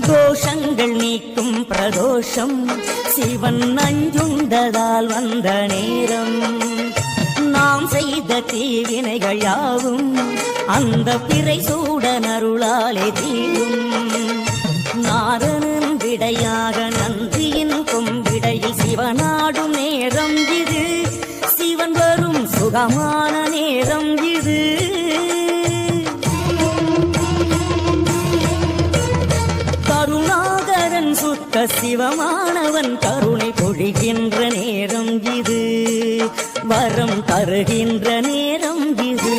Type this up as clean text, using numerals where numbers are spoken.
தோஷங்கள் நீக்கும் பிரதோஷம் சிவன் நஞ்சுண்டதால் வந்த நேரம். நாம் செய்த தீவினைகள் யாவும் அந்த பிறை சூடன் அருளாலே தீரும். நாதனின் விடையாக நன்றியின் கொம்பிடையில் சிவனாடும் நேரம் இது. சிவன் வரும் சுகமான நேரம் இது. கருணாகரன் சுத்த சிவமானவன் கருணை பொழிகின்ற நேரம் இது. வரம் தருகின்ற நேரம் இது.